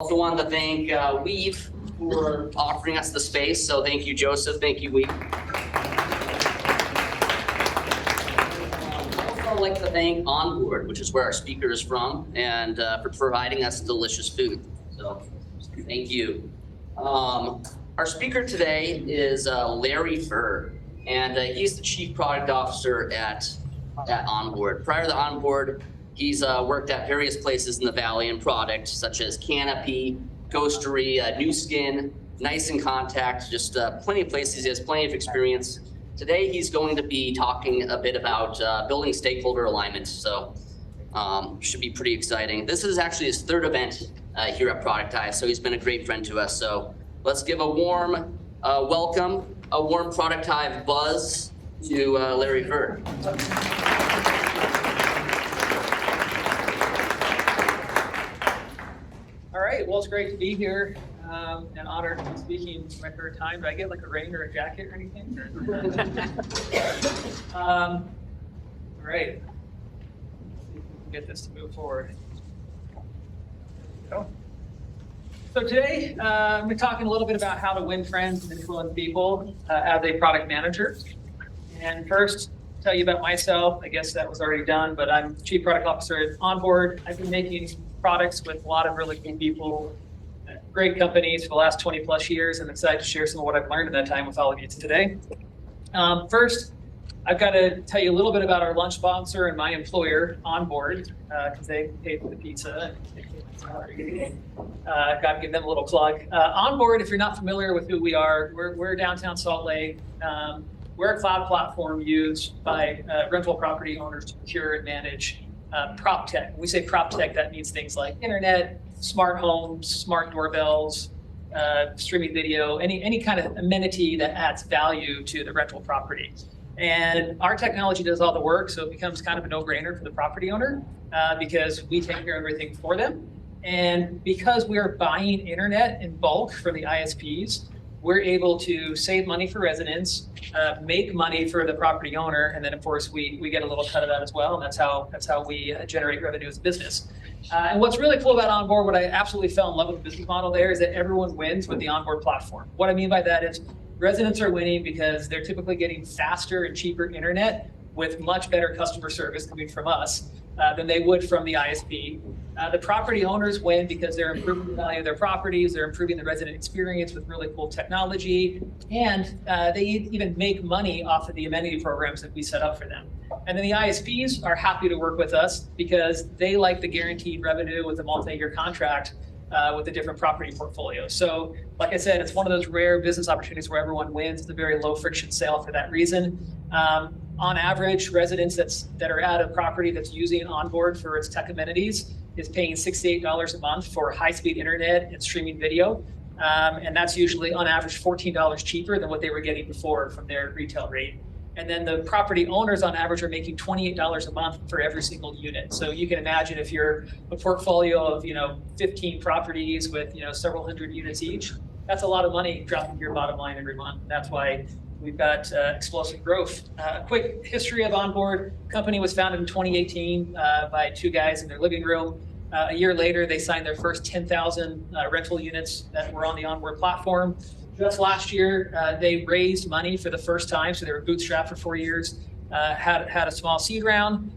Also wanted to thank Weave for offering us the space. So thank you, Joseph. Thank you, Weave. I'd like to thank Onboard, which is where our speaker is from, and for providing us delicious food. So thank you. Our speaker today is Larry Furr, and he's the Chief Product Officer at Onboard. Prior to Onboard, he's worked at various places in the Valley in product, such as Canopy, Ghostery, New Skin, Nice in Contact, just plenty of places. He has plenty of experience. Today, he's going to be talking a bit about building stakeholder alignment, so should be pretty exciting. This is actually his third event here at Productize, so he's been a great friend to us. So let's give a warm welcome, a warm Productize buzz to Larry Furr. All right, well, it's great to be here and honored to be speaking for my third time. Do I get like a rain or a jacket or anything? All right, let's see if we can get this to move forward. There we go. So today, I'm going to be talking a little bit about how to win friends and influence people as a product manager. And first, tell you about myself. I guess that was already done, but I'm Chief Product Officer at Onboard. I've been making products with a lot of really cool people, great companies for the last 20 plus years. I'm excited to share some of what I've learned in that time with all of you today. First, I've got to tell you a little bit about our lunch sponsor and my employer, Onboard, because they paid for the pizza. Got to give them a little plug. Onboard, if you're not familiar with who we are, we're downtown Salt Lake. We're a cloud platform used by rental property owners to procure and manage prop tech. When we say prop tech, that means things like internet, smart homes, smart doorbells, streaming video, any kind of amenity that adds value to the rental property. And our technology does all the work, so it becomes kind of a no-brainer for the property owner because we take care of everything for them. And because we're buying internet in bulk from the ISPs, we're able to save money for residents, make money for the property owner, and then of course we get a little cut of that as well, and that's how we generate revenue as a business. And what's really cool about Onboard, what I absolutely fell in love with the business model there, is that everyone wins with the Onboard platform. What I mean by that is residents are winning because they're typically getting faster and cheaper internet with much better customer service coming from us than they would from the ISP. The property owners win because they're improving the value of their properties, they're improving the resident experience with really cool technology, and they even make money off of the amenity programs that we set up for them. And then the ISPs are happy to work with us because they like the guaranteed revenue with a multi-year contract with the different property portfolios. So like I said, it's one of those rare business opportunities where everyone wins. It's a very low friction sale for that reason. On average, residents that are at a property that's using Onboard for its tech amenities is paying $68 a month for high-speed internet and streaming video. And that's usually on average $14 cheaper than what they were getting before from their retail rate. And then the property owners on average are making $28 a month for every single unit. So you can imagine if you're a portfolio of 15 properties with several hundred units each, that's a lot of money dropping to your bottom line every month. That's why we've got explosive growth. A quick history of Onboard. Company was founded in 2018 by two guys in their living room. A year later, they signed their first 10,000 rental units that were on the Onboard platform. Just last year, they raised money for the first time, so they were bootstrapped for 4 years, had a small seed round,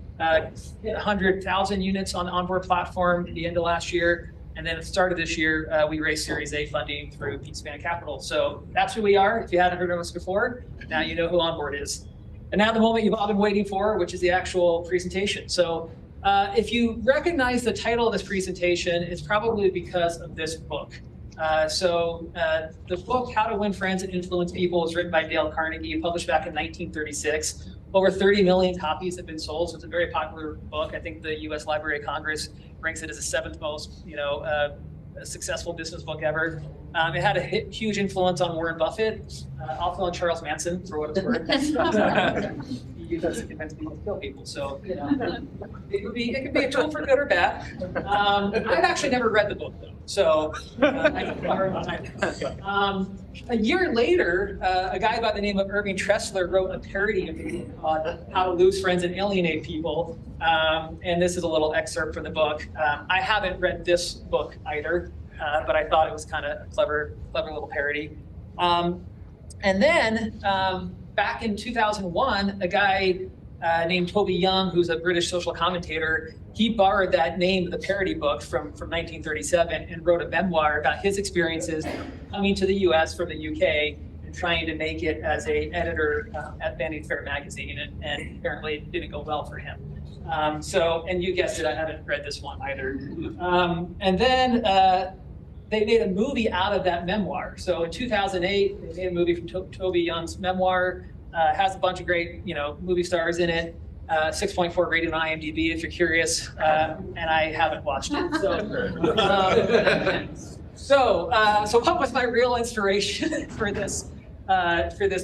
hit 100,000 units on the Onboard platform at the end of last year. And then at the start of this year, we raised Series A funding through Peakspan Capital. So that's who we are. If you hadn't heard of us before, now you know who Onboard is. And now the moment you've all been waiting for, which is the actual presentation. So if you recognize the title of this presentation, it's probably because of this book. The book, How to Win Friends and Influence People, was written by Dale Carnegie, published back in 1936. Over 30 million copies have been sold, so it's a very popular book. I think the U.S. Library of Congress ranks it as the seventh most, successful business book ever. It had a huge influence on Warren Buffett, also on Charles Manson, for what it's worth. He used that to convince people to kill people. So, it could be a tool for good or bad. I've actually never read the book though. So, a year later, a guy by the name of Irving Tressler wrote a parody of it called How to Lose Friends and Alienate People. And this is a little excerpt from the book. I haven't read this book either. but I thought it was kind of a clever little parody. And then back in 2001, a guy named Toby Young, who's a British social commentator, he borrowed that name of the parody book from 1937 and wrote a memoir about his experiences coming to the US from the UK and trying to make it as an editor at Vanity Fair magazine, and apparently it didn't go well for him. And you guessed it, I haven't read this one either. And then they made a movie out of that memoir. So in 2008, they made a movie from Toby Young's memoir. Has a bunch of great, movie stars in it. 6.4 rated on IMDb if you're curious, and I haven't watched it. So what was my real inspiration for this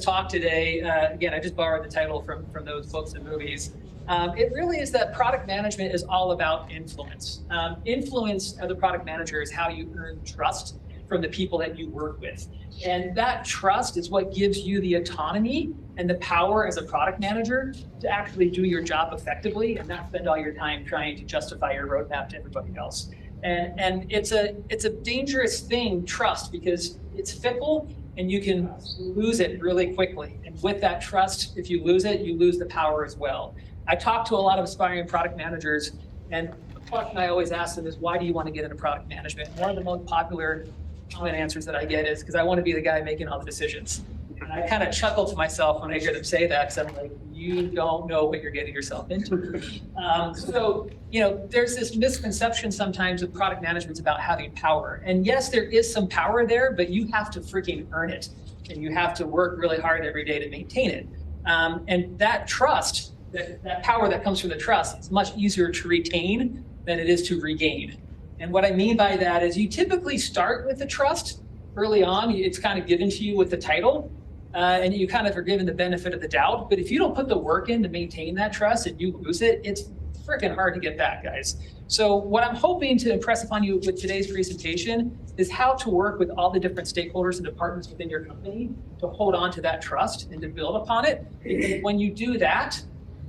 talk today? Again, I just borrowed the title from those books and movies. It really is that product management is all about influence. Influence as a product manager is how you earn trust from the people that you work with. And that trust is what gives you the autonomy and the power as a product manager to actually do your job effectively and not spend all your time trying to justify your roadmap to everybody else. And it's a dangerous thing, trust, because it's fickle and you can lose it really quickly. And with that trust, if you lose it, you lose the power as well. I talk to a lot of aspiring product managers, and the question I always ask them is, why do you want to get into product management? One of the most popular common answers that I get is because I want to be the guy making all the decisions. And I kind of chuckle to myself when I hear them say that, because I'm like, you don't know what you're getting yourself into. There's this misconception sometimes of product management about having power. And yes, there is some power there, but you have to freaking earn it. And you have to work really hard every day to maintain it. And that trust, that power that comes from the trust, is much easier to retain than it is to regain. And what I mean by that is you typically start with the trust early on. It's kind of given to you with the title, and you kind of are given the benefit of the doubt. But if you don't put the work in to maintain that trust and you lose it, it's freaking hard to get back, guys. So what I'm hoping to impress upon you with today's presentation is how to work with all the different stakeholders and departments within your company to hold on to that trust and to build upon it. Because when you do that,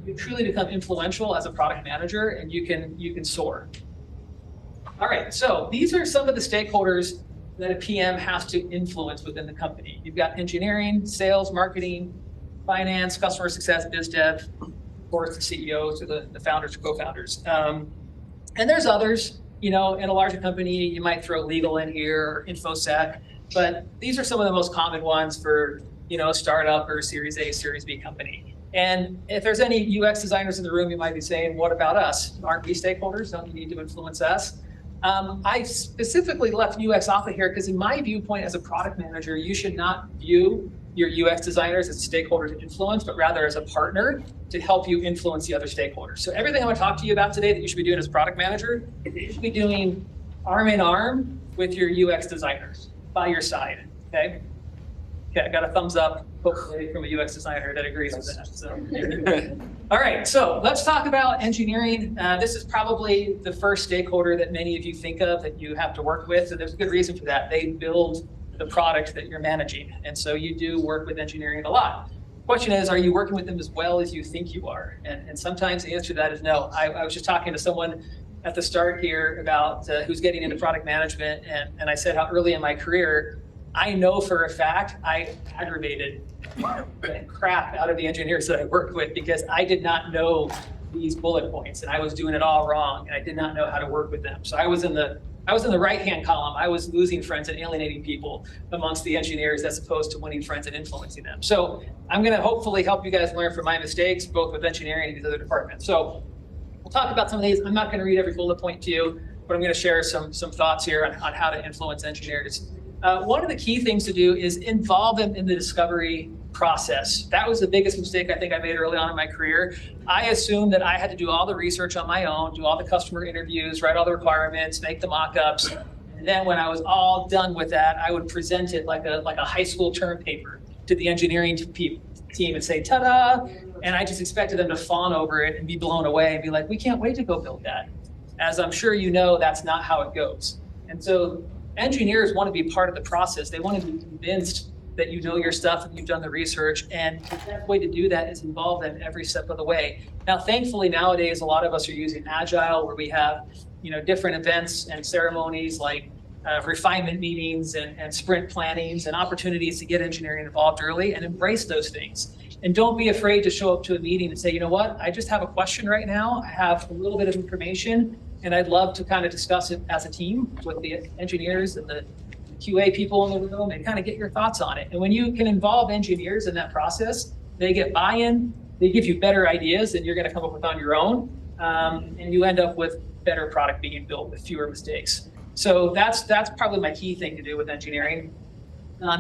you truly become influential as a product manager, and you can soar. All right, so these are some of the stakeholders that a PM has to influence within the company. You've got engineering, sales, marketing, finance, customer success, biz dev, of course, the CEOs or the founders or co-founders. And there's others, in a larger company, you might throw legal in here or InfoSec, but these are some of the most common ones for, a startup or Series A, Series B company. And if there's any UX designers in the room, you might be saying, what about us? Aren't we stakeholders? Don't you need to influence us? I specifically left UX off of here because in my viewpoint as a product manager, you should not view your UX designers as stakeholders of influence, but rather as a partner to help you influence the other stakeholders. So everything I'm going to talk to you about today that you should be doing as a product manager, you should be doing arm in arm with your UX designers by your side, okay? Okay, I got a thumbs up, hopefully from a UX designer that agrees with that. So, all right, so let's talk about engineering. This is probably the first stakeholder that many of you think of that you have to work with, and there's a good reason for that. They build the product that you're managing, and so you do work with engineering a lot. The question is, are you working with them as well as you think you are? And sometimes the answer to that is no. I was just talking to someone at the start here about who's getting into product management, and I said how early in my career, I know for a fact I aggravated the crap out of the engineers that I worked with because I did not know these bullet points and I was doing it all wrong and I did not know how to work with them. So I was in the right-hand column. I was losing friends and alienating people amongst the engineers as opposed to winning friends and influencing them. So I'm going to hopefully help you guys learn from my mistakes, both with engineering and these other departments. So we'll talk about some of these. I'm not going to read every bullet point to you, but I'm going to share some thoughts here on how to influence engineers. One of the key things to do is involve them in the discovery process. That was the biggest mistake I think I made early on in my career. I assumed that I had to do all the research on my own, do all the customer interviews, write all the requirements, make the mock-ups. And then when I was all done with that, I would present it like a high school term paper to the engineering team and say, ta-da! And I just expected them to fawn over it and be blown away and be like, we can't wait to go build that. As I'm sure you know, that's not how it goes. And so engineers want to be part of the process. They want to be convinced that you know your stuff and you've done the research. And the best way to do that is involve them every step of the way. Now, thankfully, nowadays, a lot of us are using Agile, where we have different events and ceremonies like refinement meetings and sprint plannings and opportunities to get engineering involved early and embrace those things. And don't be afraid to show up to a meeting and say, you know what, I just have a question right now. I have a little bit of information and I'd love to kind of discuss it as a team with the engineers and the QA people in the room and kind of get your thoughts on it. And when you can involve engineers in that process, they get buy-in, they give you better ideas than you're going to come up with on your own. And you end up with better product being built with fewer mistakes. So that's probably my key thing to do with engineering.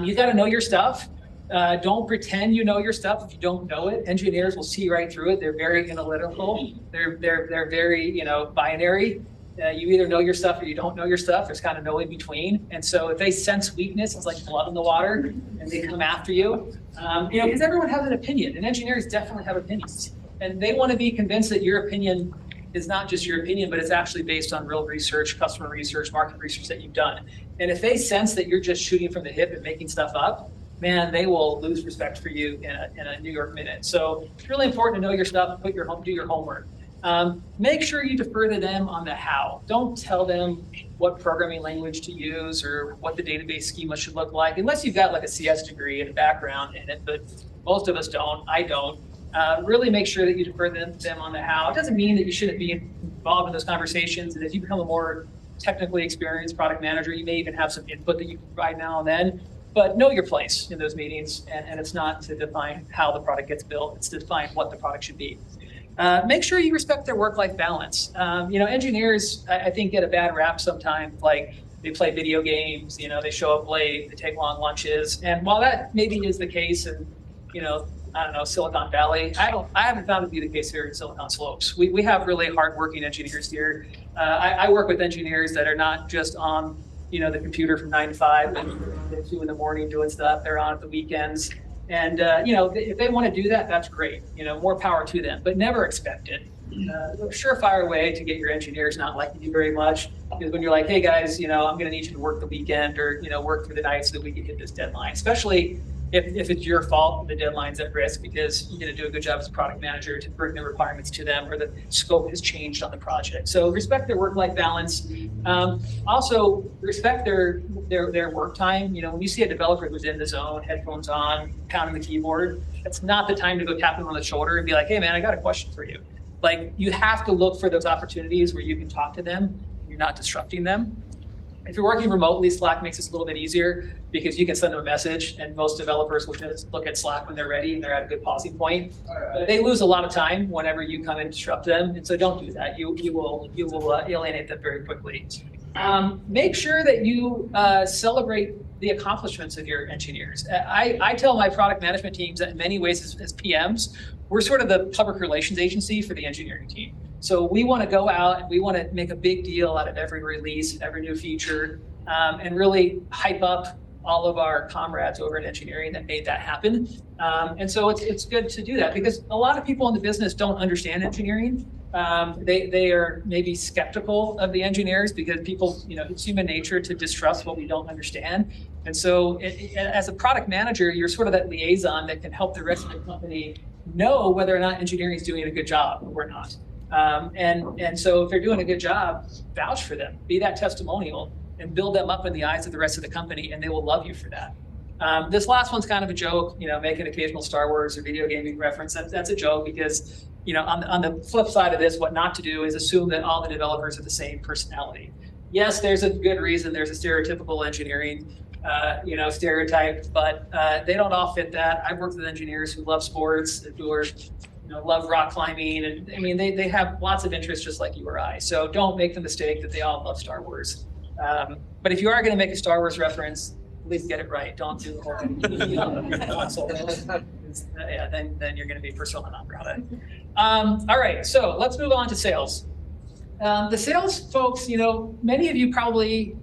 You got to know your stuff. Don't pretend you know your stuff if you don't know it. Engineers will see right through it. They're very analytical. They're very binary. You either know your stuff or you don't know your stuff. There's kind of no in between. And so if they sense weakness, it's like blood in the water, and they come after you. Because everyone has an opinion, and engineers definitely have opinions, and they want to be convinced that your opinion is not just your opinion, but it's actually based on real research, customer research, market research that you've done. And if they sense that you're just shooting from the hip and making stuff up, man, they will lose respect for you in a New York minute. So it's really important to know your stuff, do your homework. Make sure you defer to them on the how. Don't tell them what programming language to use or what the database schema should look like, unless you've got like a CS degree and a background in it, but most of us don't. I don't. Really make sure that you defer them on the how. It doesn't mean that you shouldn't be involved in those conversations, and as you become a more technically experienced product manager, you may even have some input that you can provide now and then. But know your place in those meetings, and it's not to define how the product gets built, it's to define what the product should be. Make sure you respect their work-life balance. Engineers, I think, get a bad rap sometimes, like they play video games, they show up late, they take long lunches. And while that maybe is the case in, I don't know, Silicon Valley, I haven't found it to be the case here in Silicon Slopes. We have really hardworking engineers here. I work with engineers that are not just on the computer from 9 to 5 and 2 in the morning doing stuff. They're on at the weekends. And, if they want to do that, that's great. More power to them, but never expect it. A surefire way to get your engineers not liking you very much is when you're like, hey guys, I'm going to need you to work the weekend or, work through the night so that we can hit this deadline, especially if it's your fault, the deadline's at risk because you didn't do a good job as a product manager to bring the requirements to them or the scope has changed on the project. So respect their work-life balance. Also respect their work time. When you see a developer who's in the zone, headphones on, pounding the keyboard, that's not the time to go tap them on the shoulder and be like, hey man, I got a question for you. Like, you have to look for those opportunities where you can talk to them, you're not disrupting them. If you're working remotely, Slack makes this a little bit easier because you can send them a message, and most developers will just look at Slack when they're ready and they're at a good pausing point. But they lose a lot of time whenever you come and disrupt them, and so don't do that. You will alienate them very quickly. Make sure that you celebrate the accomplishments of your engineers. I tell my product management teams that in many ways as PMs, we're sort of the public relations agency for the engineering team. So we want to go out and we want to make a big deal out of every release, every new feature, and really hype up all of our comrades over in engineering that made that happen. And so it's good to do that because a lot of people in the business don't understand engineering. They are maybe skeptical of the engineers because people, it's human nature to distrust what we don't understand. And so as a product manager, you're sort of that liaison that can help the rest of the company know whether or not engineering is doing a good job or not. And so if they're doing a good job, vouch for them, be that testimonial and build them up in the eyes of the rest of the company, and they will love you for that. This last one's kind of a joke, make an occasional Star Wars or video gaming reference. That's a joke because, on the flip side of this, what not to do is assume that all the developers are the same personality. Yes, there's a good reason. There's a stereotypical engineering, stereotype, but they don't all fit that. I've worked with engineers who love sports, who are love rock climbing, and they have lots of interests just like you or I. So don't make the mistake that they all love Star Wars. But if you are going to make a Star Wars reference, at least get it right. Don't do the whole then you're going to be persona non grata. All right, so let's move on to sales. The sales folks, many of you probably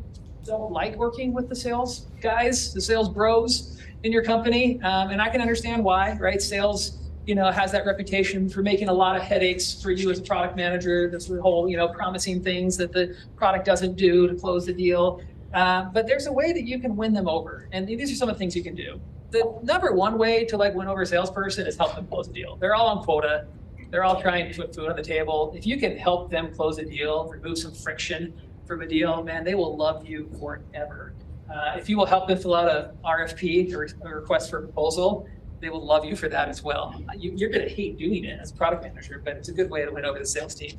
don't like working with the sales guys, the sales bros in your company, and I can understand why, right? Sales has that reputation for making a lot of headaches for you as a product manager. This whole, promising things that the product doesn't do to close the deal. But there's a way that you can win them over. And these are some of the things you can do. The number one way to win over a salesperson is help them close a deal. They're all on quota. They're all trying to put food on the table. If you can help them close a deal, remove some friction, from a deal, man, they will love you forever. If you will help them fill out a RFP or a request for a proposal, they will love you for that as well. You're going to hate doing it as a product manager, but it's a good way to win over the sales team.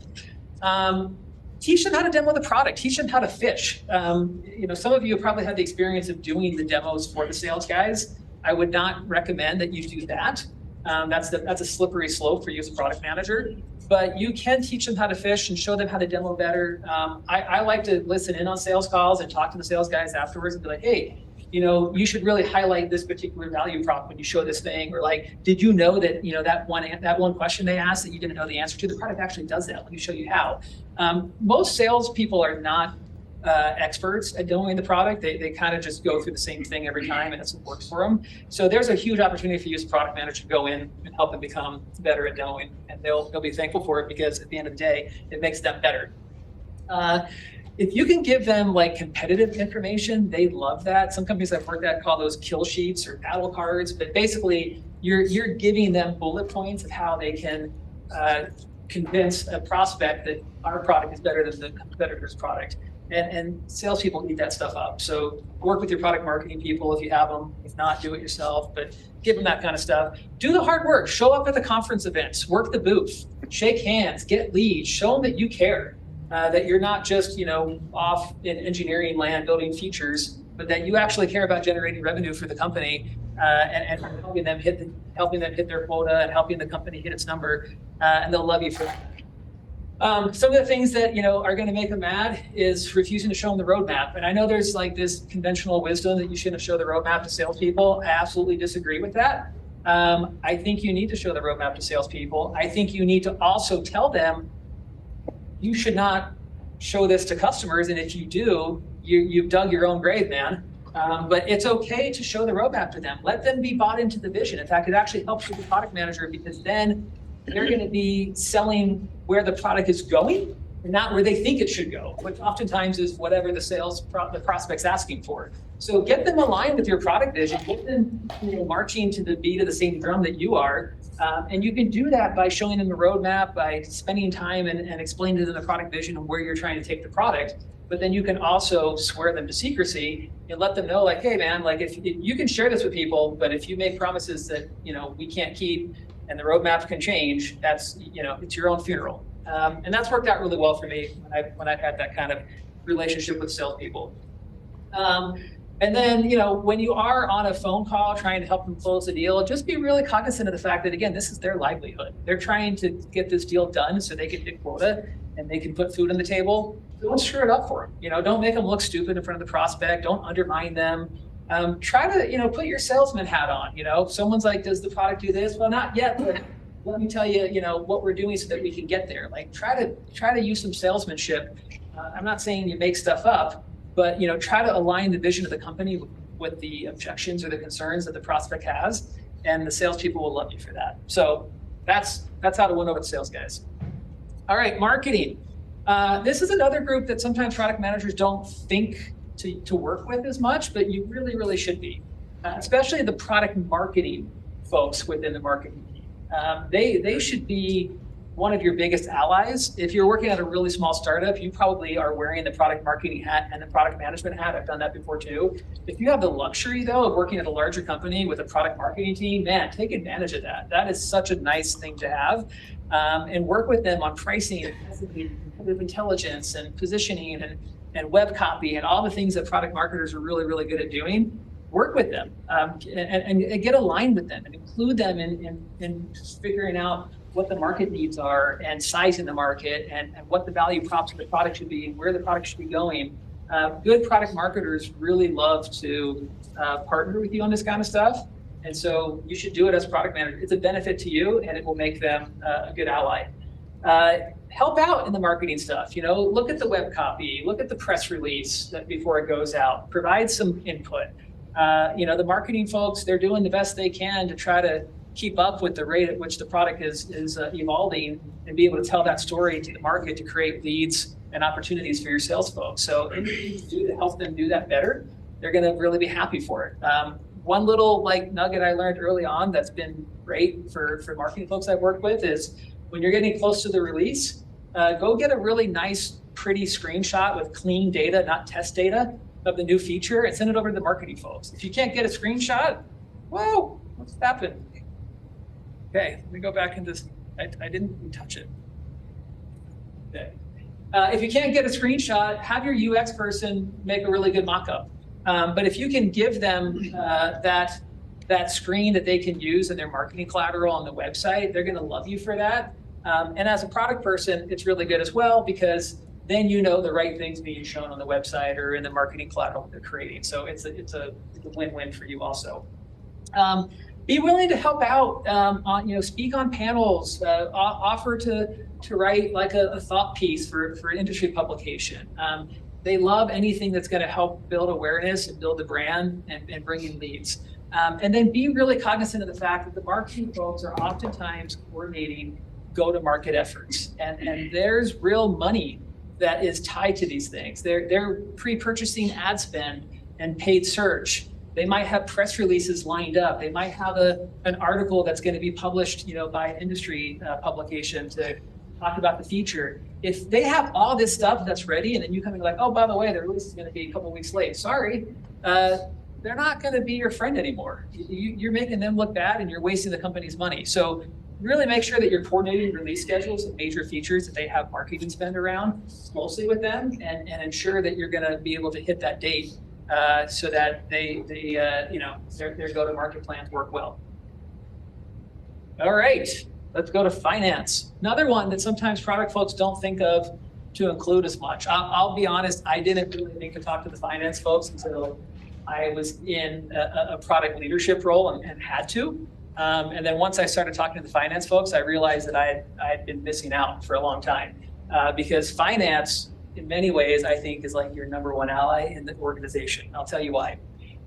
Teach them how to demo the product. Teach them how to fish. Some of you have probably had the experience of doing the demos for the sales guys. I would not recommend that you do that. That's a slippery slope for you as a product manager. But you can teach them how to fish and show them how to demo better. I like to listen in on sales calls and talk to the sales guys afterwards and be like, hey, you should really highlight this particular value prop when you show this thing, or like, did you know that, that one question they asked that you didn't know the answer to, the product actually does that. Let me show you how. Most salespeople are not experts at demoing the product. They kind of just go through the same thing every time, and that's what works for them. So there's a huge opportunity for you as a product manager to go in and help them become better at demoing, and they'll be thankful for it, because at the end of the day, it makes them better. If you can give them like competitive information, they love that. Some companies I've worked at call those kill sheets or battle cards, but basically you're giving them bullet points of how they can convince a prospect that our product is better than the competitor's product. And salespeople eat that stuff up. So work with your product marketing people if you have them. If not, do it yourself, but give them that kind of stuff. Do the hard work. Show up at the conference events, work the booth, shake hands, get leads, show them that you care. That you're not just, off in engineering land building features, but that you actually care about generating revenue for the company and helping them hit their quota and helping the company hit its number, and they'll love you for that. Some of the things that are going to make them mad is refusing to show them the roadmap. And I know there's like this conventional wisdom that you shouldn't show the roadmap to salespeople. I absolutely disagree with that. I think you need to show the roadmap to salespeople. I think you need to also tell them you should not show this to customers, and if you do, you've dug your own grave, man. But it's okay to show the roadmap to them. Let them be bought into the vision. In fact, it actually helps with the product manager, because then they're going to be selling where the product is going and not where they think it should go, which oftentimes is whatever the prospect's asking for. So get them aligned with your product vision, get them marching to the beat of the same drum that you are. And you can do that by showing them the roadmap, by spending time and explaining to them the product vision and where you're trying to take the product. But then you can also swear them to secrecy and let them know, like, hey man, like if you can share this with people, but if you make promises that we can't keep and the roadmap can change, that's it's your own funeral. And that's worked out really well for me when I've had that kind of relationship with salespeople. And then, when you are on a phone call trying to help them close the deal, just be really cognizant of the fact that, again, this is their livelihood. They're trying to get this deal done so they can hit quota and they can put food on the table. Don't screw it up for them. Don't make them look stupid in front of the prospect. Don't undermine them. Try to, put your salesman hat on. Someone's like, does the product do this? Well, not yet, but let me tell you, what we're doing so that we can get there. Like, try to use some salesmanship. I'm not saying you make stuff up, but try to align the vision of the company with the objections or the concerns that the prospect has, and the salespeople will love you for that. So that's how to win over the sales guys. All right, marketing. This is another group that sometimes product managers don't think to work with as much, but you really, really should be, especially the product marketing folks within the marketing team. They should be one of your biggest allies. If you're working at a really small startup, you probably are wearing the product marketing hat and the product management hat. I've done that before too. If you have the luxury though of working at a larger company with a product marketing team, man, take advantage of that. That is such a nice thing to have. And work with them on pricing and competitive intelligence and positioning and web copy and all the things that product marketers are really, really good at doing. Work with them and get aligned with them and include them in figuring out what the market needs are and sizing the market and what the value props of the product should be and where the product should be going. Good product marketers really love to partner with you on this kind of stuff. And so you should do it as a product manager. It's a benefit to you and it will make them a good ally. Help out in the marketing stuff, look at the web copy, look at the press release before it goes out, provide some input. The marketing folks, they're doing the best they can to try to keep up with the rate at which the product is evolving and be able to tell that story to the market to create leads and opportunities for your sales folks. So anything you do to help them do that better, they're going to really be happy for it. One little nugget I learned early on that's been great for marketing folks I've worked with is when you're getting close to the release, go get a really nice pretty screenshot with clean data, not test data, of the new feature and send it over to the marketing folks. If you can't get a screenshot, whoa, what's happened? Okay, let me go back into this. I didn't even touch it. Okay. If you can't get a screenshot, have your UX person make a really good mock-up. But if you can give them that screen that they can use in their marketing collateral on the website, they're going to love you for that. And as a product person, it's really good as well, because then you know the right things being shown on the website or in the marketing collateral they're creating. So it's a win-win for you also. Be willing to help out, speak on panels, offer to write like a thought piece for an industry publication. They love anything that's going to help build awareness and build the brand and bring in leads. And then be really cognizant of the fact that the marketing folks are oftentimes coordinating go-to-market efforts. And there's real money that is tied to these things. They're pre-purchasing ad spend and paid search. They might have press releases lined up. They might have an article that's going to be published, by an industry publication to talk about the feature. If they have all this stuff that's ready, and then you come in like, oh, by the way, the release is going to be a couple weeks late. Sorry, they're not going to be your friend anymore. You're making them look bad, and you're wasting the company's money. So really make sure that you're coordinating release schedules and major features that they have marketing spend around closely with them, and ensure that you're going to be able to hit that date so that their go-to-market plans work well. All right, let's go to finance. Another one that sometimes product folks don't think of to include as much. I'll be honest, I didn't really think to talk to the finance folks until I was in a product leadership role and had to. And then once I started talking to the finance folks, I realized that I had been missing out for a long time because finance, in many ways, I think is like your number one ally in the organization. I'll tell you why.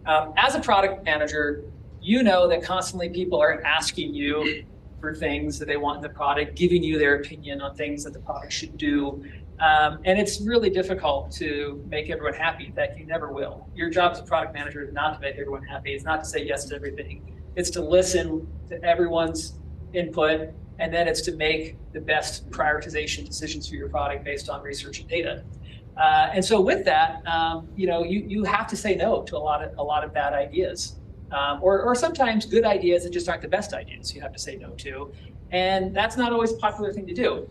As a product manager, you know that constantly people are asking you for things that they want in the product, giving you their opinion on things that the product should do. And it's really difficult to make everyone happy. In fact, you never will. Your job as a product manager is not to make everyone happy. It's not to say yes to everything. It's to listen to everyone's input, and then it's to make the best prioritization decisions for your product based on research and data. And so with that, you have to say no to a lot of bad ideas, or sometimes good ideas that just aren't the best ideas. You have to say no to, and that's not always a popular thing to do.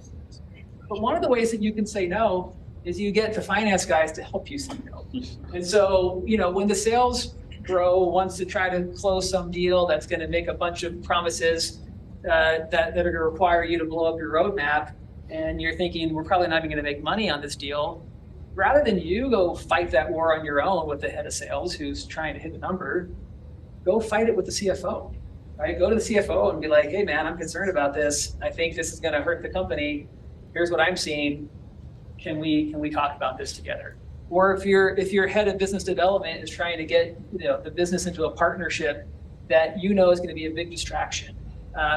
But one of the ways that you can say no is you get the finance guys to help you say no. And so, when the sales bro wants to try to close some deal that's going to make a bunch of promises that are going to require you to blow up your roadmap, and you're thinking, we're probably not even going to make money on this deal, rather than you go fight that war on your own with the head of sales who's trying to hit the number, go fight it with the CFO, right? Go to the CFO and be like, hey man, I'm concerned about this. I think this is going to hurt the company. Here's what I'm seeing. Can we talk about this together? Or if your head of business development is trying to get the business into a partnership that is going to be a big distraction,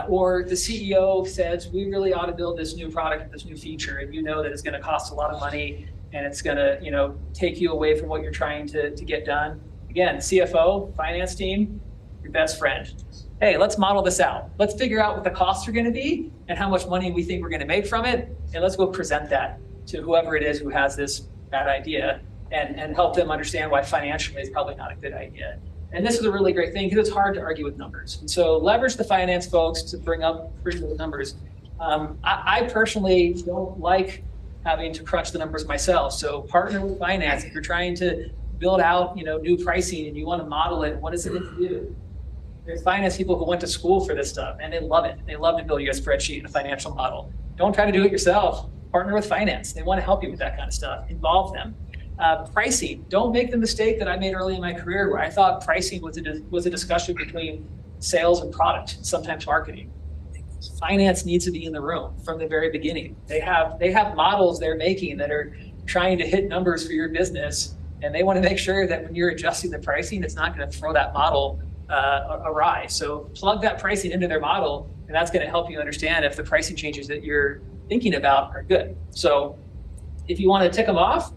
or the CEO says we really ought to build this new product, this new feature, and that it's going to cost a lot of money and it's going to take you away from what you're trying to get done. Again, CFO, finance team, your best friend. Hey, let's model this out. Let's figure out what the costs are going to be and how much money we think we're going to make from it, and let's go present that to whoever it is who has this bad idea and help them understand why financially it's probably not a good idea. And this is a really great thing because it's hard to argue with numbers. And so leverage the finance folks to bring the numbers. I personally don't like having to crunch the numbers myself. So partner with finance. If you're trying to build out new pricing and you want to model it, what does it need to do? There's finance people who went to school for this stuff and they love it. They love to build you a spreadsheet and a financial model. Don't try to do it yourself. Partner with finance. They want to help you with that kind of stuff. Involve them. Pricing. Don't make the mistake that I made early in my career where I thought pricing was a discussion between sales and product, sometimes marketing. Finance needs to be in the room from the very beginning. They have models they're making that are trying to hit numbers for your business, and they want to make sure that when you're adjusting the pricing, it's not going to throw that model awry. So plug that pricing into their model, and that's going to help you understand if the pricing changes that you're thinking about are good. So if you want to tick them off,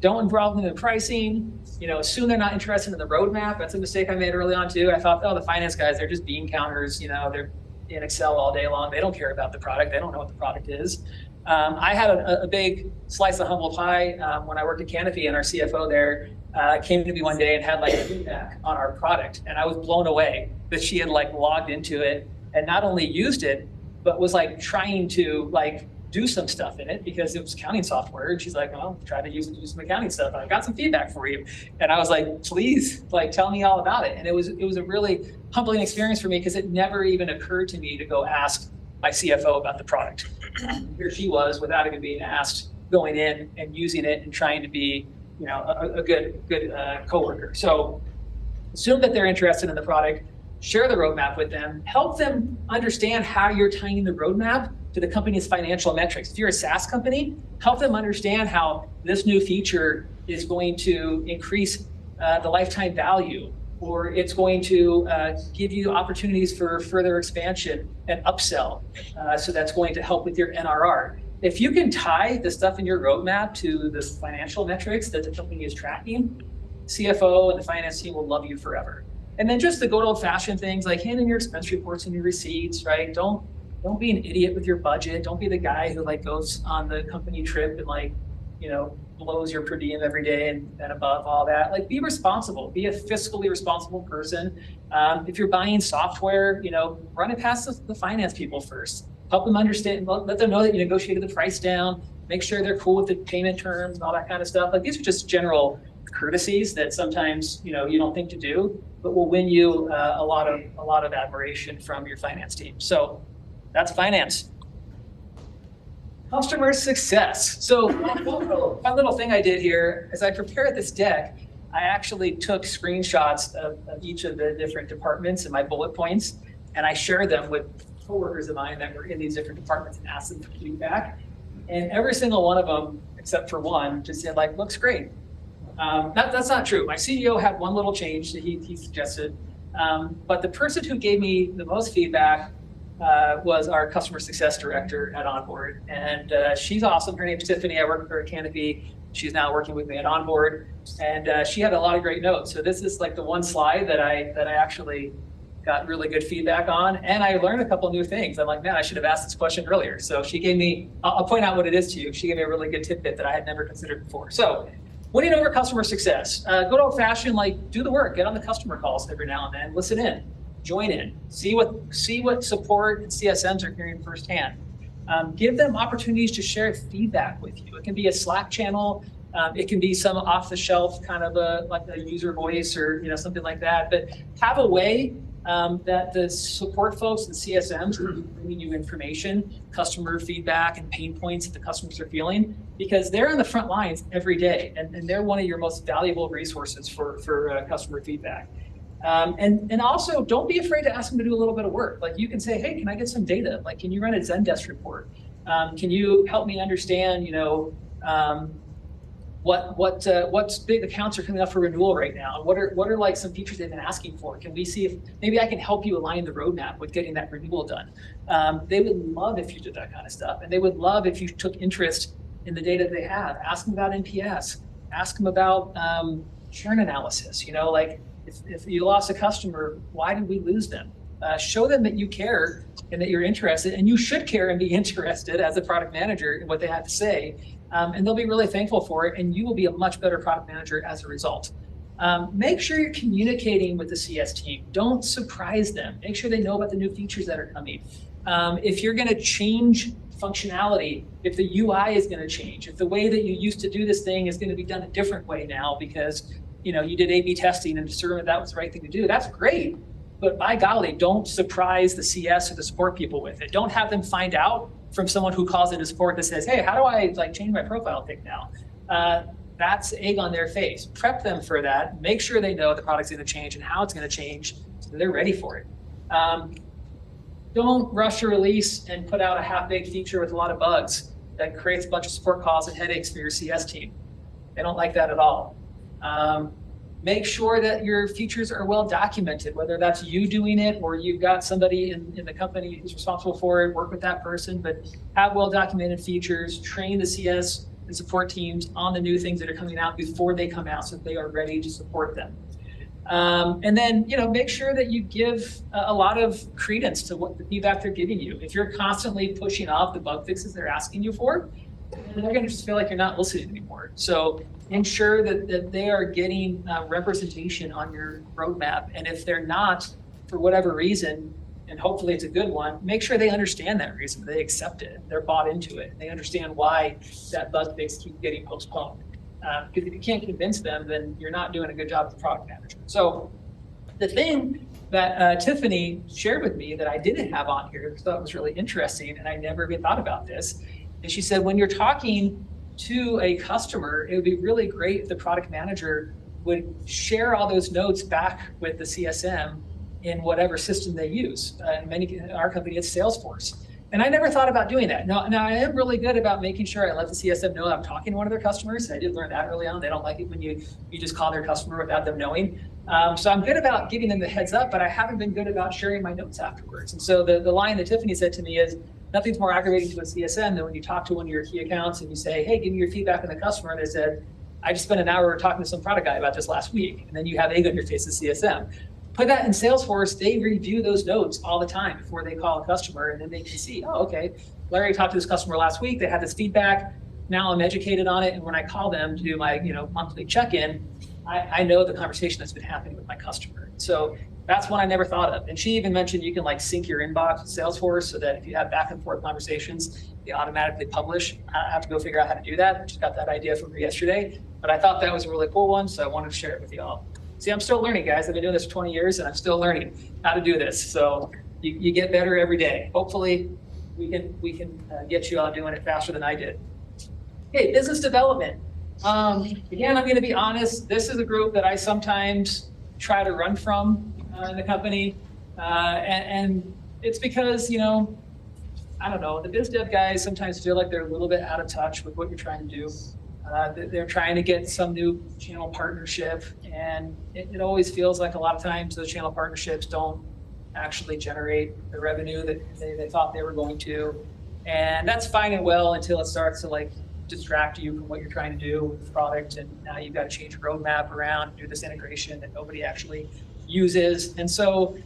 don't involve them in pricing. Assume they're not interested in the roadmap. That's a mistake I made early on too. I thought, the finance guys, they're just bean counters. They're in Excel all day long. They don't care about the product. They don't know what the product is. I had a big slice of humble pie when I worked at Canopy, and our CFO there came to me one day and had like feedback on our product, and I was blown away that she had like logged into it and not only used it, but was like trying to like do some stuff in it because it was accounting software. And she's like, well, try to use it to do some accounting stuff. And I got some feedback for you. And I was like, please, like, tell me all about it. And it was a really humbling experience for me because it never even occurred to me to go ask my CFO about the product. Here she was, without even being asked, going in and using it and trying to be, you know, a good coworker. So assume that they're interested in the product, share the roadmap with them, help them understand how you're tying the roadmap to the company's financial metrics. If you're a SaaS company, help them understand how this new feature is going to increase the lifetime value, or it's going to give you opportunities for further expansion and upsell. So that's going to help with your NRR. If you can tie the stuff in your roadmap to the financial metrics that the company is tracking, CFO and the finance team will love you forever. And then just the good old fashioned things like hand in your expense reports and your receipts, right? Don't be an idiot with your budget. Don't be the guy who like goes on the company trip and like, you know, blows your per diem every day and above all that. Like, be responsible, be a fiscally responsible person. If you're buying software, you know, run it past the finance people first. Help them understand, let them know that you negotiated the price down, make sure they're cool with the payment terms and all that kind of stuff. Like, these are just general courtesies that sometimes, you know, you don't think to do, but will win you a lot of admiration from your finance team. So that's finance. Customer success. So one little thing I did here, as I prepared this deck, I actually took screenshots of each of the different departments and my bullet points, and I shared them with coworkers of mine that were in these different departments and asked them for feedback. And every single one of them, except for one, just said like, looks great. That's not true. My CEO had one little change that he suggested, but the person who gave me the most feedback was our customer success director at Onboard, and she's awesome. Her name's Tiffany. I work with her at Canopy. She's now working with me at Onboard, and she had a lot of great notes. So this is like the one slide that I actually got really good feedback on, and I learned a couple new things. I'm like, man, I should have asked this question earlier. So she gave me, I'll point out what it is to you. She gave me a really good tidbit that I had never considered before. So winning over customer success, good old fashioned, like, do the work, get on the customer calls every now and then, listen in, join in, see what support and CSMs are hearing firsthand. Give them opportunities to share feedback with you. It can be a Slack channel. It can be some off the shelf kind of like a user voice or, you know, something like that, but have a way that the support folks and CSMs are bringing you information, customer feedback, and pain points that the customers are feeling, because they're on the front lines every day, and they're one of your most valuable resources for customer feedback. And also, don't be afraid to ask them to do a little bit of work. Like, you can say, hey, can I get some data? Like, can you run a Zendesk report? Can you help me understand, you know, what's big accounts are coming up for renewal right now? And what are like some features they've been asking for? Can we see if maybe I can help you align the roadmap with getting that renewal done? They would love if you did that kind of stuff. And they would love if you took interest in the data they have. Ask them about NPS, ask them about churn analysis. You know, like, if you lost a customer, why did we lose them? Show them that you care and that you're interested, and you should care and be interested as a product manager in what they have to say. And they'll be really thankful for it, and you will be a much better product manager as a result. Make sure you're communicating with the CS team. Don't surprise them. Make sure they know about the new features that are coming. If you're going to change functionality, if the UI is going to change, if the way that you used to do this thing is going to be done a different way now because, you know, you did A/B testing and determined that was the right thing to do, that's great. But by golly, don't surprise the CS or the support people with it. Don't have them find out from someone who calls into support that says, hey, how do I like change my profile pic now? That's egg on their face. Prep them for that. Make sure they know the product's going to change and how it's going to change so that they're ready for it. Don't rush a release and put out a half-baked feature with a lot of bugs that creates a bunch of support calls and headaches for your CS team. They don't like that at all. Make sure that your features are well documented, whether that's you doing it or you've got somebody in the company who's responsible for it, work with that person, but have well documented features, train the CS and support teams on the new things that are coming out before they come out so that they are ready to support them. And then, make sure that you give a lot of credence to what the feedback they're giving you. If you're constantly pushing off the bug fixes they're asking you for, they're going to just feel like you're not listening anymore. So ensure that they are getting representation on your roadmap. And if they're not, for whatever reason, and hopefully it's a good one, make sure they understand that reason, they accept it, they're bought into it, they understand why that bug fix keeps getting postponed. Because if you can't convince them, then you're not doing a good job as a product manager. So the thing that Tiffany shared with me that I didn't have on here, which I thought was really interesting, and I never even thought about this, is she said, when you're talking to a customer, it would be really great if the product manager would share all those notes back with the CSM in whatever system they use. In our company, it's Salesforce. And I never thought about doing that. Now I am really good about making sure I let the CSM know I'm talking to one of their customers. I did learn that early on. They don't like it when you just call their customer without them knowing. So I'm good about giving them the heads up, but I haven't been good about sharing my notes afterwards. And so the line that Tiffany said to me is, nothing's more aggravating to a CSM than when you talk to one of your key accounts and you say, hey, give me your feedback on the customer. And they said, I just spent an hour talking to some product guy about this last week. And then you have egg on your face as CSM. Put that in Salesforce, they review those notes all the time before they call a customer, and then they can see, oh, okay, Larry talked to this customer last week, they had this feedback, now I'm educated on it, and when I call them to do my monthly check-in, I know the conversation that's been happening with my customer. So that's one I never thought of. And she even mentioned you can sync your inbox with Salesforce so that if you have back and forth conversations, they automatically publish. I have to go figure out how to do that. I just got that idea from her yesterday, but I thought that was a really cool one, so I wanted to share it with you all. See, I'm still learning, guys. I've been doing this for 20 years and I'm still learning how to do this. So you get better every day. Hopefully we can get you all doing it faster than I did. Okay, business development. Again, I'm gonna be honest, this is a group that I sometimes try to run from in the company. And it's because, I don't know, the biz dev guys sometimes feel like they're a little bit out of touch with what you're trying to do. They're trying to get some new channel partnership, and it always feels like a lot of times those channel partnerships don't actually generate the revenue that they thought they were going to. And that's fine and well until it starts to distract you from what you're trying to do with the product, and now you've got to change your roadmap around, do this integration that nobody actually uses. And so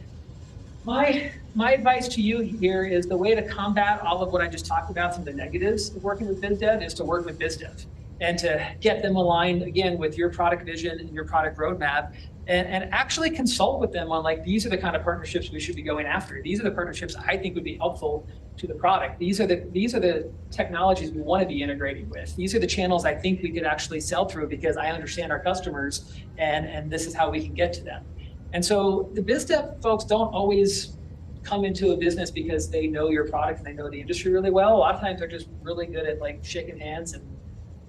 my advice to you here is the way to combat all of what I just talked about, some of the negatives of working with biz dev, is to work with biz dev and to get them aligned again with your product vision and your product roadmap, and actually consult with them on these are the kind of partnerships we should be going after. These are the partnerships I think would be helpful to the product. These are the technologies we want to be integrating with. These are the channels I think we could actually sell through because I understand our customers, and this is how we can get to them. And so the biz dev folks don't always come into a business because they know your product and they know the industry really well. A lot of times they're just really good at shaking hands and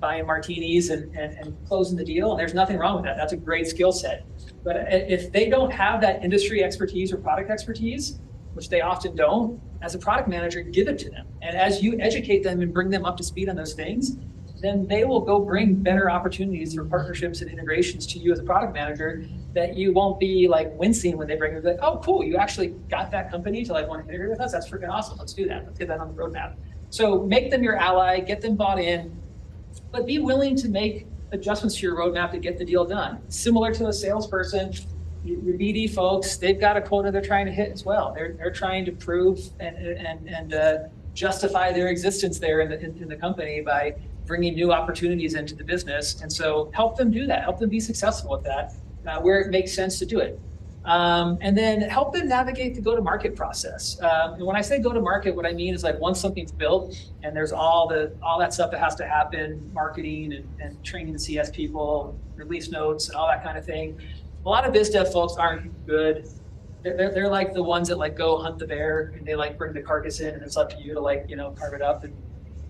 buying martinis and closing the deal. And there's nothing wrong with that. That's a great skill set. But if they don't have that industry expertise or product expertise, which they often don't, as a product manager, give it to them. And as you educate them and bring them up to speed on those things, then they will go bring better opportunities for partnerships and integrations to you as a product manager that you won't be wincing when they bring it. Oh, cool, you actually got that company to want to integrate with us? That's freaking awesome. Let's do that. Let's get that on the roadmap. So make them your ally, get them bought in, but be willing to make adjustments to your roadmap to get the deal done. Similar to a salesperson, your BD folks, they've got a quota they're trying to hit as well. They're trying to prove and justify their existence there in the company by bringing new opportunities into the business. And so help them do that. Help them be successful with that where it makes sense to do it. And then help them navigate the go-to-market process. And when I say go-to-market, what I mean is once something's built and there's all that stuff that has to happen, marketing and training the CS people, release notes and all that kind of thing. A lot of biz dev folks aren't good. They're like the ones that go hunt the bear and they bring the carcass in, and it's up to you to carve it up and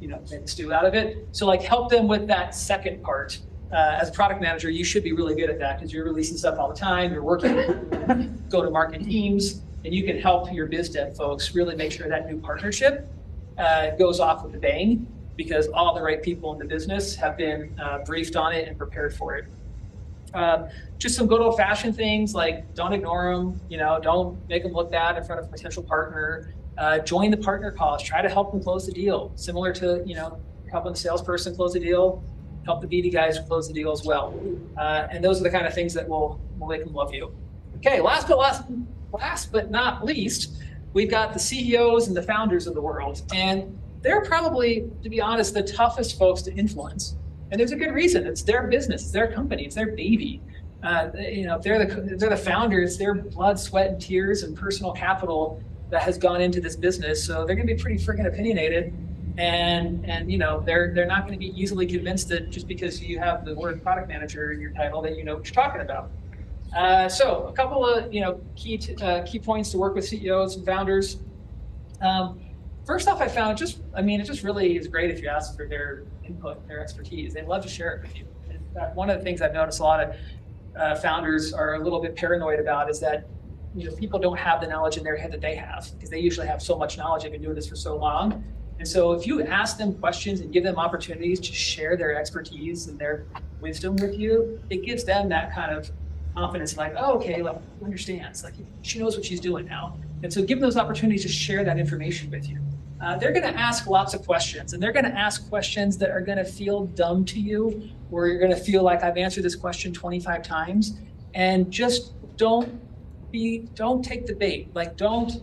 make a stew out of it. So help them with that second part. As a product manager, you should be really good at that because you're releasing stuff all the time. You're working with go-to-market teams, and you can help your biz dev folks really make sure that new partnership goes off with a bang because all the right people in the business have been briefed on it and prepared for it. Just some good old-fashioned things don't ignore them. Don't make them look bad in front of a potential partner. Join the partner calls. Try to help them close the deal. Similar to helping the salesperson close the deal. help the BD guys close the deal as well. And those are the kind of things that will make them love you. Okay, last but not least, we've got the CEOs and the founders of the world. And they're probably, to be honest, the toughest folks to influence. And there's a good reason. It's their business, it's their company, it's their baby. If they're the founders, their blood, sweat, and tears and personal capital that has gone into this business. So they're going to be pretty freaking opinionated, and they're not going to be easily convinced that just because you have the word product manager in your title that you know what you're talking about. So a couple of key points to work with CEOs and founders. First off, I found it just really is great if you ask for their input, their expertise. They love to share it with you. In fact, one of the things I've noticed a lot of founders are a little bit paranoid about is that people don't have the knowledge in their head that they have, because they usually have so much knowledge. They've been doing this for so long. And so if you ask them questions and give them opportunities to share their expertise and their wisdom with you, it gives them that kind of confidence, like, oh, okay, like, understands, like she knows what she's doing now. And so give them those opportunities to share that information with you. They're going to ask lots of questions, and they're going to ask questions that are going to feel dumb to you, or you're going to feel like I've answered this question 25 times, and just don't take the bait. Like, don't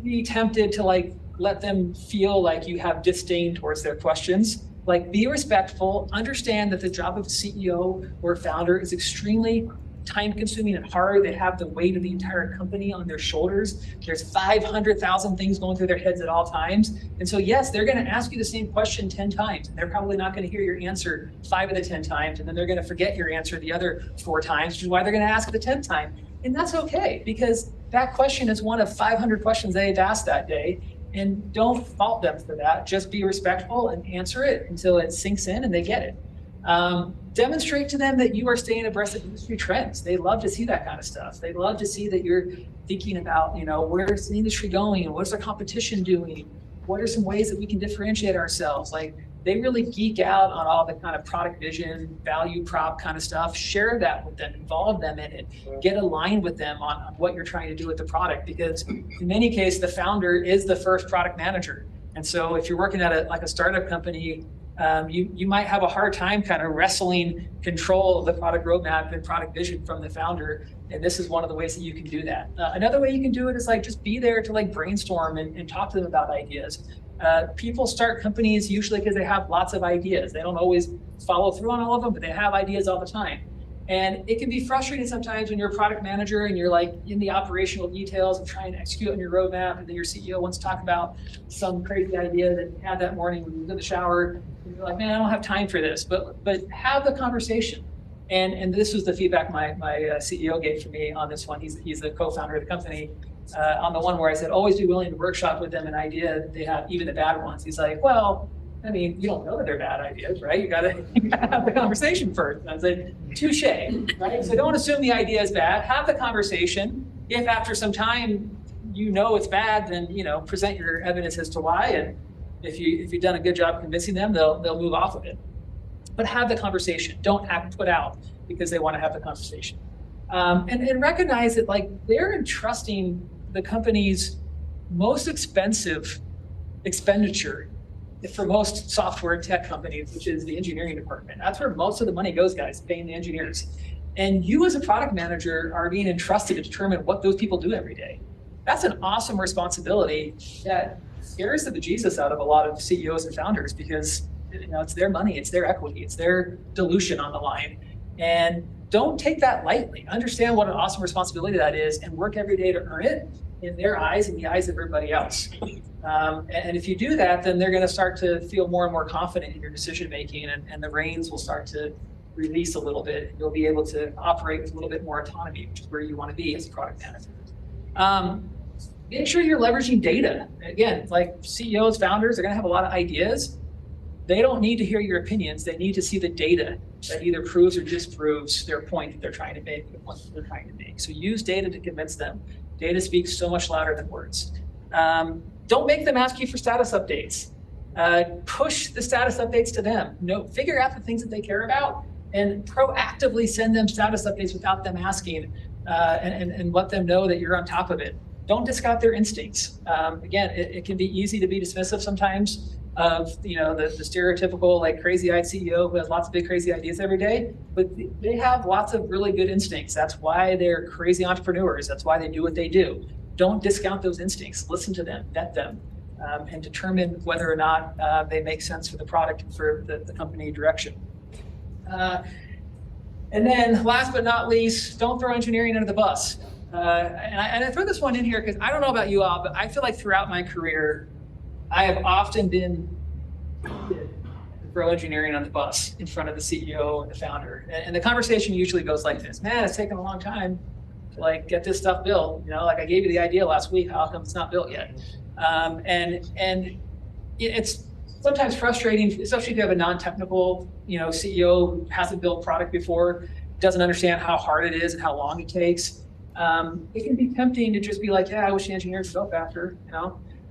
be tempted to like let them feel like you have disdain towards their questions. Like, be respectful, understand that the job of CEO or founder is extremely time-consuming and hard. They have the weight of the entire company on their shoulders. There's 500,000 things going through their heads at all times. And so, yes, they're going to ask you the same question 10 times. And they're probably not going to hear your answer 5 of the 10 times. And then they're going to forget your answer the other 4 times, which is why they're going to ask the 10th time. And that's okay, because that question is one of 500 questions they've asked that day. And don't fault them for that. Just be respectful and answer it until it sinks in and they get it. Demonstrate to them that you are staying abreast of industry trends. They love to see that kind of stuff. They love to see that you're thinking about, where's the industry going? What's our competition doing? What are some ways that we can differentiate ourselves? Like, they really geek out on all the kind of product vision, value prop kind of stuff. Share that with them, involve them in it, get aligned with them on what you're trying to do with the product, because in many cases, the founder is the first product manager. And so if you're working at a startup company, you might have a hard time kind of wrestling control of the product roadmap and product vision from the founder. And this is one of the ways that you can do that. Another way you can do it is like just be there to like brainstorm and talk to them about ideas. People start companies usually because they have lots of ideas. They don't always follow through on all of them, but they have ideas all the time. And it can be frustrating sometimes when you're a product manager and you're like in the operational details of trying to execute on your roadmap, and then your CEO wants to talk about some crazy idea that you had that morning when you was in the shower. And you're like, man, I don't have time for this. But have the conversation. And this was the feedback my CEO gave for me on this one. He's the co-founder of the company. On the one where I said, always be willing to workshop with them an idea that they have, even the bad ones. He's like, well, I mean, you don't know that they're bad ideas, right? You gotta have the conversation first. And I said, touche, right? So don't assume the idea is bad. Have the conversation. If after some time it's bad, then present your evidence as to why. And if you've done a good job convincing them, they'll move off of it. But have the conversation. Don't act put out because they want to have the conversation. And recognize that like they're entrusting the company's most expensive expenditure for most software tech companies, which is the engineering department. That's where most of the money goes, guys, paying the engineers. And you as a product manager are being entrusted to determine what those people do every day. That's an awesome responsibility that scares the bejesus out of a lot of CEOs and founders, because it's their money, it's their equity, it's their dilution on the line. And don't take that lightly. Understand what an awesome responsibility that is and work every day to earn it in their eyes and the eyes of everybody else. And if you do that, then they're going to start to feel more and more confident in your decision making, and the reins will start to release a little bit. You'll be able to operate with a little bit more autonomy, which is where you want to be as a product manager. Make sure you're leveraging data. Again, like CEOs, founders are going to have a lot of ideas. They don't need to hear your opinions. They need to see the data that either proves or disproves their point that they're trying to make, the point that they're trying to make. So use data to convince them. Data speaks so much louder than words. Don't make them ask you for status updates. Push the status updates to them. Figure out the things that they care about and proactively send them status updates without them asking, and let them know that you're on top of it. Don't discount their instincts. Again, it can be easy to be dismissive sometimes. of, the stereotypical like crazy-eyed CEO who has lots of big crazy ideas every day, but they have lots of really good instincts. That's why they're crazy entrepreneurs. That's why they do what they do. Don't discount those instincts. Listen to them, vet them, and determine whether or not they make sense for the product and for the company direction. And then last but not least, don't throw engineering under the bus. And I throw this one in here because I don't know about you all, but I feel like throughout my career, I have often been throw engineering on the bus in front of the CEO and the founder. And the conversation usually goes like this: man, it's taken a long time to like get this stuff built. Like I gave you the idea last week, how come it's not built yet? And it's sometimes frustrating, especially if you have a non-technical, CEO who hasn't built product before, doesn't understand how hard it is and how long it takes. It can be tempting to just be like, yeah, I wish the engineers would go faster,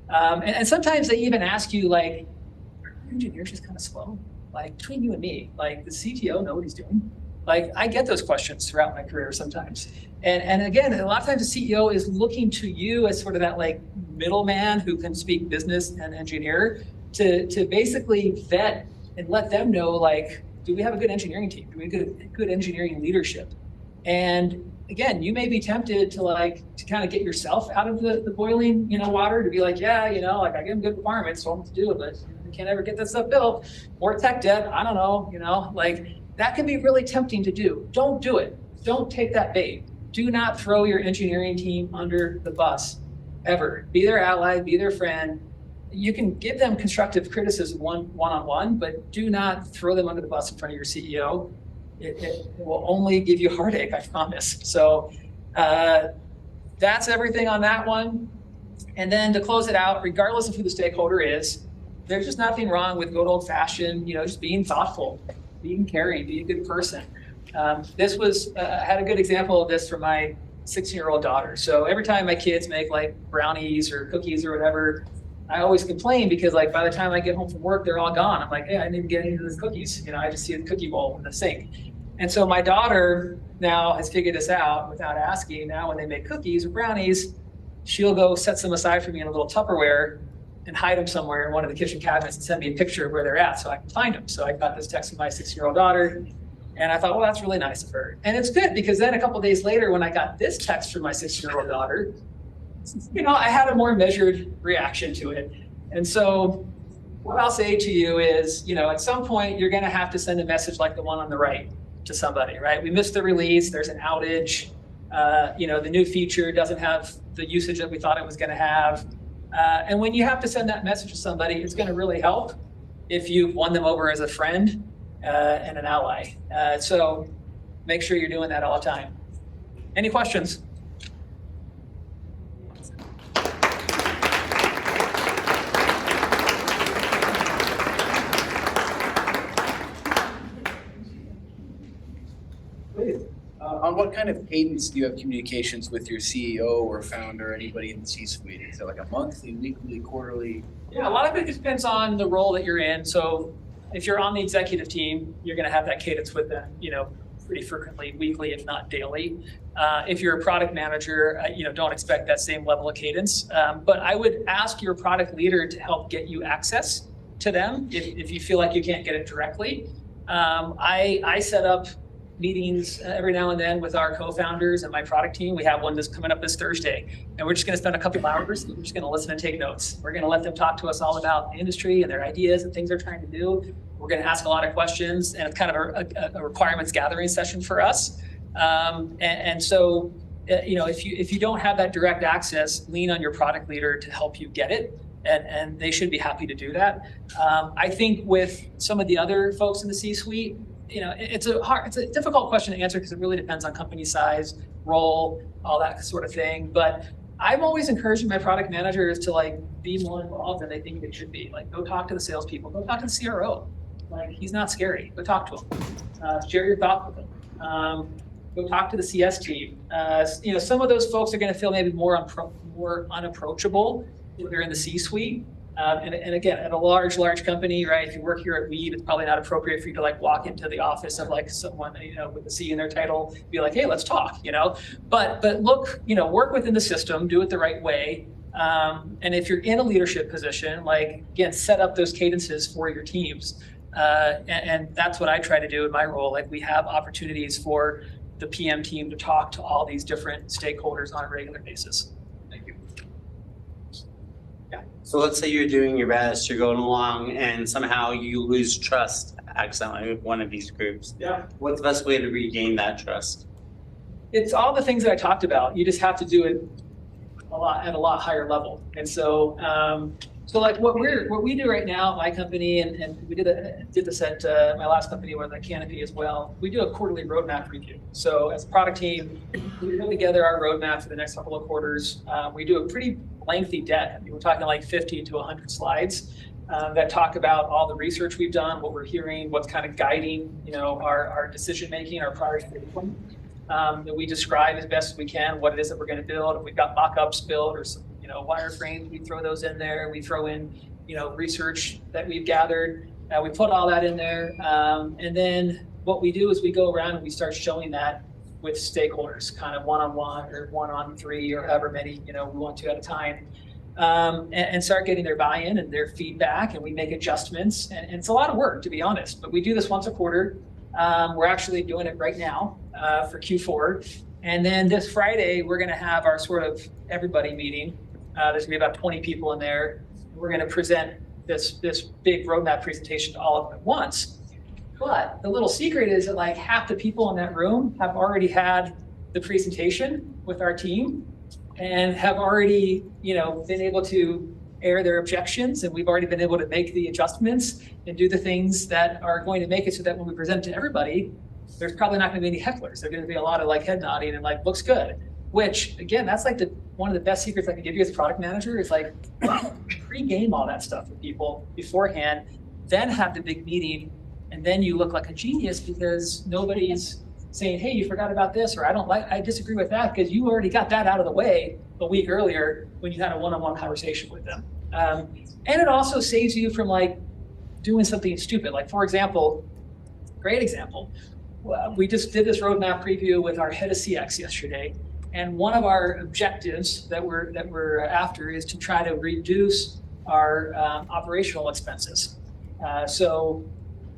and sometimes they even ask you like, are engineers just kind of slow? Like between you and me, like the CTO know what he's doing? Like I get those questions throughout my career sometimes. And again, a lot of times the CEO is looking to you as sort of that like middleman who can speak business and engineer to basically vet and let them know like, do we have a good engineering team? Do we have good engineering leadership? And again, you may be tempted to kind of get yourself out of the boiling, water, to be like, yeah, like I give them good requirements, so I'm to do it, but we can't ever get that stuff built. More tech debt, I don't know, like that can be really tempting to do. Don't do it. Don't take that bait. Do not throw your engineering team under the bus, ever. Be their ally, be their friend. You can give them constructive criticism one-on-one, but do not throw them under the bus in front of your CEO. It will only give you heartache, I promise. So that's everything on that one. And then to close it out, regardless of who the stakeholder is, there's just nothing wrong with good old fashioned, just being thoughtful, being caring, being a good person. This was, I had a good example of this from my 16-year-old daughter. So every time my kids make like brownies or cookies or whatever, I always complain because like by the time I get home from work, they're all gone. I'm like, hey, I didn't even get any of those cookies. I just see the cookie bowl in the sink. And so my daughter now has figured this out without asking. Now when they make cookies or brownies, she'll go set some aside for me in a little Tupperware and hide them somewhere in one of the kitchen cabinets and send me a picture of where they're at so I can find them. So I got this text from my 6-year-old daughter, and I thought, well, that's really nice of her. And it's good because then a couple of days later, when I got this text from my 6-year-old daughter, I had a more measured reaction to it. And so what I'll say to you is, at some point you're going to have to send a message like the one on the right to somebody, right? We missed the release, there's an outage, the new feature doesn't have the usage that we thought it was going to have. And when you have to send that message to somebody, it's going to really help if you've won them over as a friend and an ally. So make sure you're doing that all the time. Any questions? On what kind of cadence do you have communications with your CEO or founder, anybody in the C-suite? Is it like a monthly, weekly, quarterly? Yeah, a lot of it depends on the role that you're in. So if you're on the executive team, you're going to have that cadence with them, pretty frequently, weekly, if not daily. If you're a product manager, don't expect that same level of cadence. But I would ask your product leader to help get you access to them if you feel like you can't get it directly. I set up meetings every now and then with our co-founders and my product team. We have one that's coming up this Thursday, and we're just going to spend a couple of hours. We're just going to listen and take notes. We're going to let them talk to us all about the industry and their ideas and things they're trying to do. We're going to ask a lot of questions, and it's kind of a requirements gathering session for us. So, if you don't have that direct access, lean on your product leader to help you get it. And they should be happy to do that. I think with some of the other folks in the C-suite, it's a difficult question to answer because it really depends on company size, role, all that sort of thing. But I'm always encouraging my product managers to be more involved than they think they should be. Go talk to the salespeople, go talk to the CRO. He's not scary. Go talk to him. Share your thoughts with him. Go talk to the CS team. Some of those folks are going to feel maybe more unapproachable if they're in the C-suite. And again, at a large company, right? If you work here at Weave, it's probably not appropriate for you to walk into the office of someone, with a C in their title, be like, hey, let's talk, But look, work within the system, do it the right way. And if you're in a leadership position, like, again, set up those cadences for your teams. And that's what I try to do in my role. Like, we have opportunities for the PM team to talk to all these different stakeholders on a regular basis. Thank you. So let's say you're doing your best, you're going along, and somehow you lose trust accidentally with one of these groups. Yeah. What's the best way to regain that trust? It's all the things that I talked about. You just have to do it at a lot higher level. And so, so like what we do right now at my company, and we did this at my last company with Canopy as well. We do a quarterly roadmap review. So as a product team, we put together our roadmap for the next couple of quarters. We do a pretty lengthy deck. I mean, we're talking like 50 to 100 slides that talk about all the research we've done, what we're hearing, what's kind of guiding, our decision making, our priority. That we describe as best as we can what it is that we're going to build. If we've got mock-ups built or some, wireframes, we throw those in there. We throw in, research that we've gathered. We put all that in there. And then what we do is we go around and we start showing that with stakeholders, kind of one-on-one or one-on-three or however many, we want to at a time. And start getting their buy-in and their feedback, and we make adjustments. And it's a lot of work, to be honest, but we do this once a quarter. We're actually doing it right now for Q4. And then this Friday, we're going to have our sort of everybody meeting. There's going to be about 20 people in there. We're going to present this big roadmap presentation to all of them at once. But the little secret is that like half the people in that room have already had the presentation with our team and have already, been able to air their objections, and we've already been able to make the adjustments and do the things that are going to make it so that when we present to everybody, there's probably not going to be any hecklers. There's going to be a lot of like head nodding and like looks good, which again, that's like one of the best secrets I can give you as a product manager is like pre-game all that stuff with people beforehand, then have the big meeting, and then you look like a genius because nobody's saying, hey, you forgot about this, or I disagree with that, because you already got that out of the way a week earlier when you had a one-on-one conversation with them. And it also saves you from like doing something stupid. Like, for example, great example, we just did this roadmap preview with our head of CX yesterday. And one of our objectives that we're after is to try to reduce our operational expenses. So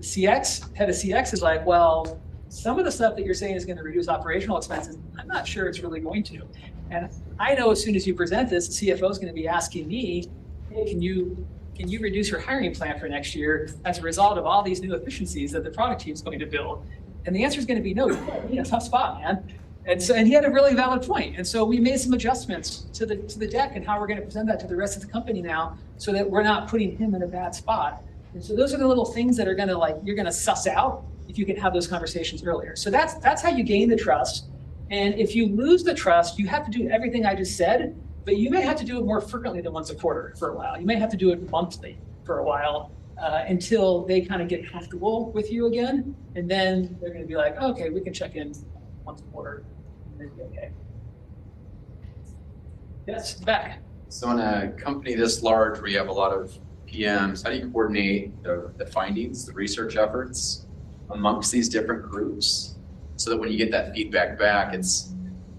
head of CX is like, well, some of the stuff that you're saying is going to reduce operational expenses, I'm not sure it's really going to. And I know as soon as you present this, the CFO is going to be asking me, hey, can you reduce your hiring plan for next year as a result of all these new efficiencies that the product team is going to build? And the answer is going to be no. You're in a tough spot, man. And he had a really valid point. And so we made some adjustments to the deck and how we're going to present that to the rest of the company now, so that we're not putting him in a bad spot. And so those are the little things that are going to you're going to suss out if you can have those conversations earlier. So that's how you gain the trust. And if you lose the trust, you have to do everything I just said, but you may have to do it more frequently than once a quarter for a while. You may have to do it monthly for a while until they kind of get comfortable with you again. And then they're going to be like, okay, we can check in once a quarter. And then be okay. Yes, back. So in a company this large where you have a lot of PMs, how do you coordinate the findings, the research efforts amongst these different groups so that when you get that feedback back, you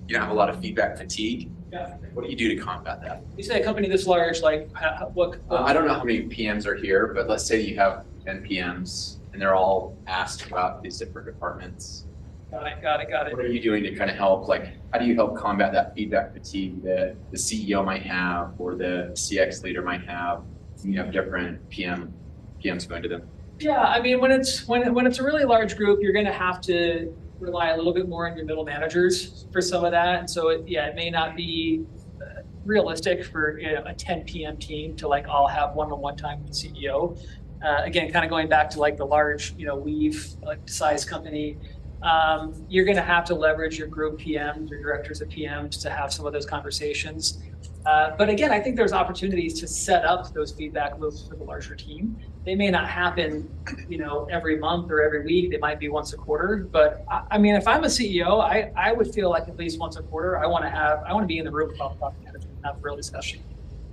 don't have a lot of feedback fatigue? Yeah. What do you do to combat that? You say a company this large, like what? I don't know how many PMs are here, but let's say you have 10 PMs and they're all asked about these different departments. Got it. What are you doing to kind of help, how do you help combat that feedback fatigue that the CEO might have or the CX leader might have when you have different PMs going to them? Yeah, I mean, when it's a really large group, you're going to have to rely a little bit more on your middle managers for some of that. And so it may not be realistic for a 10 PM team to all have one-on-one time with the CEO. Again, kind of going back to the large, Weave size company, you're going to have to leverage your group PMs, your directors of PMs to have some of those conversations. But again, I think there's opportunities to set up those feedback loops for the larger team. They may not happen, every month or every week. They might be once a quarter. But I mean, if I'm a CEO, I would feel like at least once a quarter, I want to be in the room with all the product managers and have a real discussion.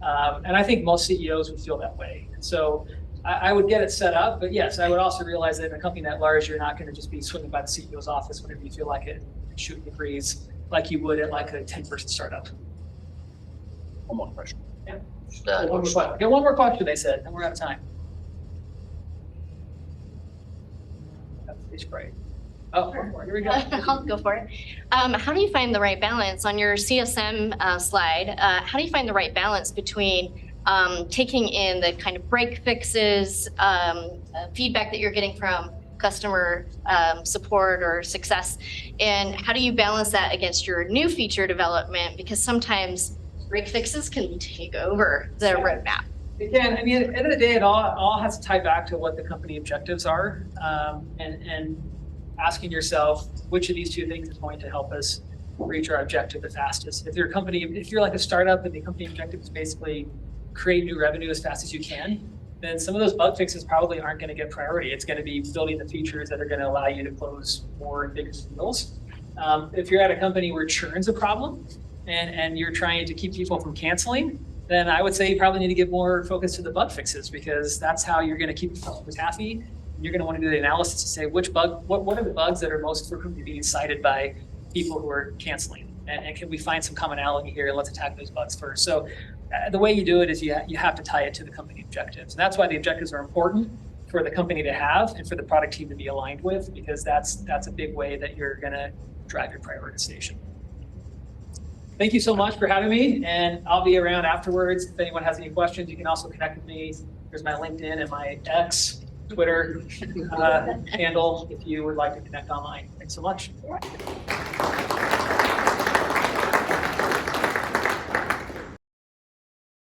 And I think most CEOs would feel that way. And so I would get it set up. But yes, I would also realize that in a company that large, you're not going to just be swinging by the CEO's office whenever you feel like it, shooting the breeze like you would at a 10-person startup. One more question. One more question. Get one more question, they said, and we're out of time. It's great. Oh, one more. Here we go. I'll go for it. How do you find the right balance on your CSM slide? How do you find the right balance between taking in the kind of break fixes, feedback that you're getting from customer support or success, and how do you balance that against your new feature development? Because sometimes break fixes can take over the roadmap. Again, I mean, at the end of the day, it all has to tie back to what the company objectives are, and asking yourself which of these two things is going to help us reach our objective the fastest. If you're like a startup and the company objective is basically create new revenue as fast as you can, then some of those bug fixes probably aren't going to get priority. It's going to be building the features that are going to allow you to close more and bigger deals. If you're at a company where churn's a problem and you're trying to keep people from canceling, then I would say you probably need to give more focus to the bug fixes, because that's how you're going to keep customers happy. You're going to want to do the analysis to say what are the bugs that are most frequently being cited by people who are canceling, and can we find some commonality here, and let's attack those bugs first. So the way you do it is you have to tie it to the company objectives, and that's why the objectives are important for the company to have and for the product team to be aligned with, because that's a big way that you're going to drive your prioritization. Thank you so much for having me, and I'll be around afterwards. If anyone has any questions, you can also connect with me. There's my LinkedIn and my X, Twitter handle if you would like to connect online. Thanks so much.